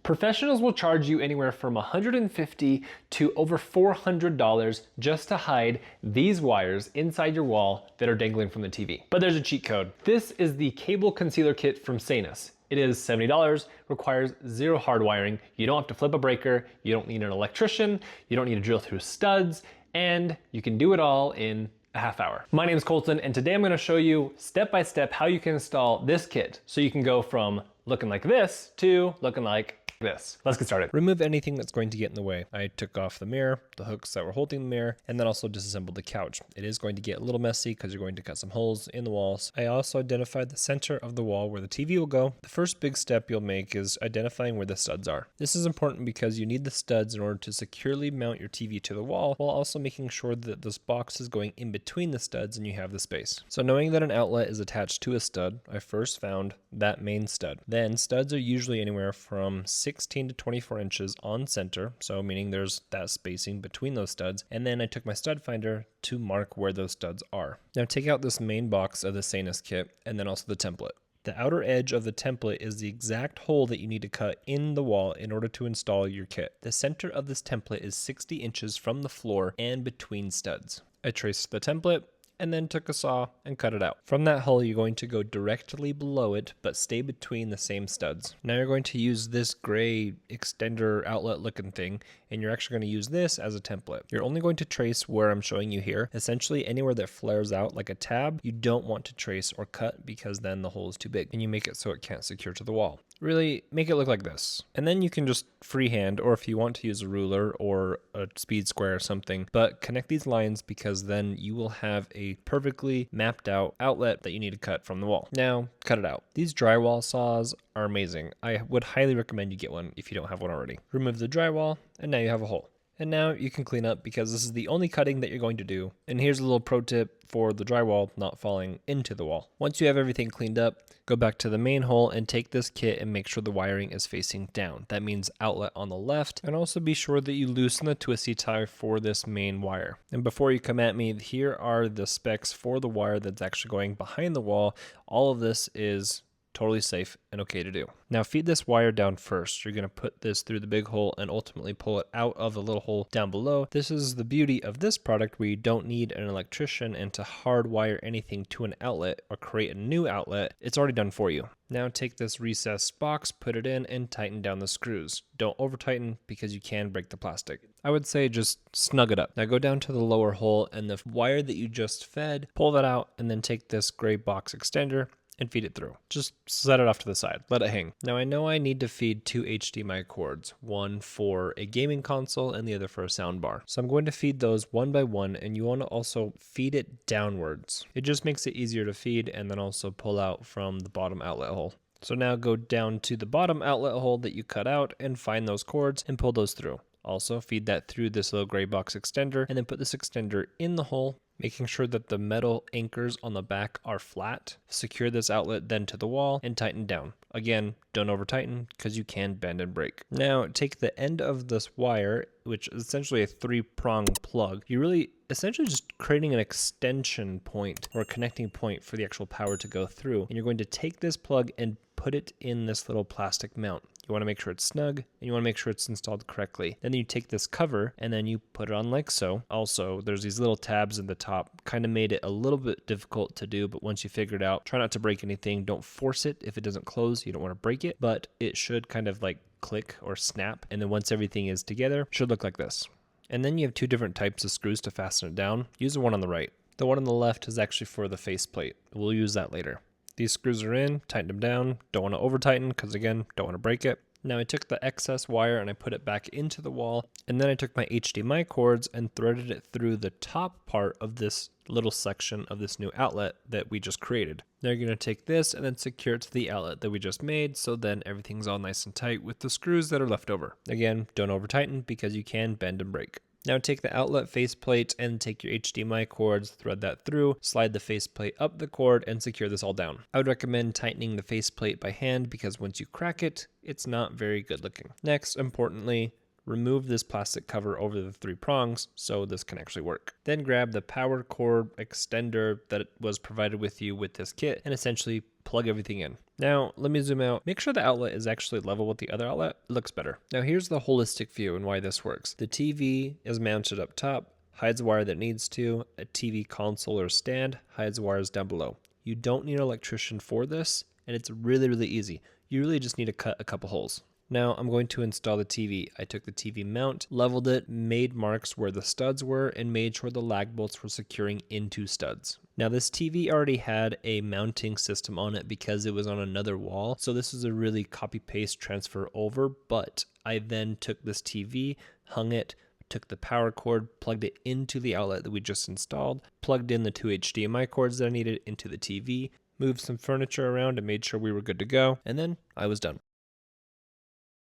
Professionals will charge you anywhere from $150 to over $400 just to hide these wires inside your wall that are dangling from the TV. But there's a cheat code. This is the cable concealer kit from Sanus. It is $70, requires zero hardwiring. You don't have to flip a breaker. You don't need an electrician. You don't need to drill through studs, and you can do it all in a half hour. My name is Colton, and today I'm going to show you step by step how you can install this kit so you can go from looking like this to looking like this. Let's get started. Remove anything that's going to get in the way. I took off the mirror, the hooks that were holding the mirror, and then also disassembled the couch. It is going to get a little messy because you're going to cut some holes in the walls. I also identified the center of the wall where the TV will go. The first big step you'll make is identifying where the studs are. This is important because you need the studs in order to securely mount your TV to the wall while also making sure that this box is going in between the studs and you have the space. So knowing that an outlet is attached to a stud, I first found that main stud. Then studs are usually anywhere from 16 to 24 inches on center, so meaning there's that spacing between those studs, and then I took my stud finder to mark where those studs are. Now take out this main box of the Sanus kit and then also the template. The outer edge of the template is the exact hole that you need to cut in the wall in order to install your kit. The center of this template is 60 inches from the floor and between studs. I traced the template and then took a saw and cut it out. From that hole, you're going to go directly below it, but stay between the same studs. Now you're going to use this gray extender outlet looking thing, and you're actually going to use this as a template. You're only going to trace where I'm showing you here. Essentially anywhere that flares out like a tab, you don't want to trace or cut because then the hole is too big and you make it so it can't secure to the wall. Really make it look like this. And then you can just freehand, or if you want to use a ruler or a speed square or something, but connect these lines because then you will have a perfectly mapped out outlet that you need to cut from the wall. Now, cut it out. These drywall saws are amazing. I would highly recommend you get one if you don't have one already. Remove the drywall, and now you have a hole. And now you can clean up because this is the only cutting that you're going to do. And here's a little pro tip for the drywall not falling into the wall. Once you have everything cleaned up, go back to the main hole and take this kit and make sure the wiring is facing down. That means outlet on the left, and also be sure that you loosen the twisty tie for this main wire. And before you come at me, here are the specs for the wire that's actually going behind the wall. All of this is totally safe and okay to do. Now feed this wire down first. You're going to put this through the big hole and ultimately pull it out of the little hole down below. This is the beauty of this product where you don't need an electrician and to hardwire anything to an outlet or create a new outlet. It's already done for you. Now take this recessed box, put it in, and tighten down the screws. Don't over tighten because you can break the plastic. I would say just snug it up. Now go down to the lower hole and the wire that you just fed, pull that out, and then take this gray box extender and feed it through. Just set it off to the side, let it hang. Now I know I need to feed two HDMI cords, one for a gaming console and the other for a sound bar. So I'm going to feed those one by one, and you want to also feed it downwards. It just makes it easier to feed and then also pull out from the bottom outlet hole. So now go down to the bottom outlet hole that you cut out and find those cords and pull those through. Also feed that through this little gray box extender and then put this extender in the hole, making sure that the metal anchors on the back are flat. Secure this outlet then to the wall and tighten down. Again, don't over tighten because you can bend and break. Now take the end of this wire, which is essentially a 3-prong plug. You're really essentially just creating an extension point or a connecting point for the actual power to go through. And you're going to take this plug and put it in this little plastic mount. You want to make sure it's snug and you want to make sure it's installed correctly. Then you take this cover and then you put it on like so. Also, there's these little tabs in the top, kind of made it a little bit difficult to do, but once you figure it out, try not to break anything. Don't force it. If it doesn't close, you don't want to break it, but it should kind of like click or snap. And then once everything is together, it should look like this. And then you have two different types of screws to fasten it down. Use the one on the right. The one on the left is actually for the faceplate. We'll use that later. These screws are in, tighten them down. Don't want to over tighten because again, don't want to break it. Now I took the excess wire and I put it back into the wall, and then I took my HDMI cords and threaded it through the top part of this little section of this new outlet that we just created. Now you're going to take this and then secure it to the outlet that we just made, so then everything's all nice and tight with the screws that are left over. Again, don't over tighten because you can bend and break. Now take the outlet faceplate and take your HDMI cords, thread that through, slide the faceplate up the cord, and secure this all down. I would recommend tightening the faceplate by hand because once you crack it, it's not very good looking. Next, importantly, remove this plastic cover over the 3 prongs so this can actually work. Then grab the power cord extender that was provided with you with this kit and essentially plug everything in. Now, let me zoom out. Make sure the outlet is actually level with the other outlet. It looks better. Now, here's the holistic view and why this works. The TV is mounted up top, hides wire that needs to. A TV console or stand hides wires down below. You don't need an electrician for this, and it's really, really easy. You really just need to cut a couple holes. Now I'm going to install the TV. I took the TV mount, leveled it, made marks where the studs were, and made sure the lag bolts were securing into studs. Now this TV already had a mounting system on it because it was on another wall, so this is a really copy-paste transfer over, but I then took this TV, hung it, took the power cord, plugged it into the outlet that we just installed, plugged in the 2 HDMI cords that I needed into the TV, moved some furniture around and made sure we were good to go, and then I was done.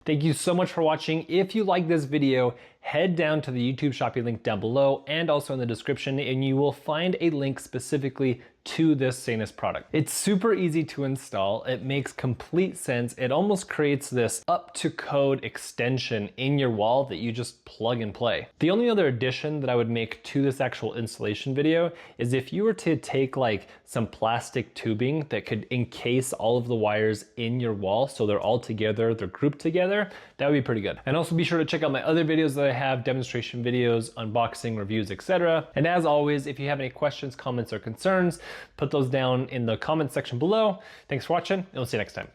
Thank you so much for watching. If you like this video, head down to the YouTube shopping link down below and also in the description, and you will find a link specifically to this Sanus product. It's super easy to install. It makes complete sense. It almost creates this up to code extension in your wall that you just plug and play. The only other addition that I would make to this actual installation video is if you were to take like some plastic tubing that could encase all of the wires in your wall so they're all together, they're grouped together, that would be pretty good. And also be sure to check out my other videos that I have, demonstration videos, unboxing, reviews, etc. And as always, if you have any questions, comments, or concerns, put those down in the comment section below. Thanks for watching, and we'll see you next time.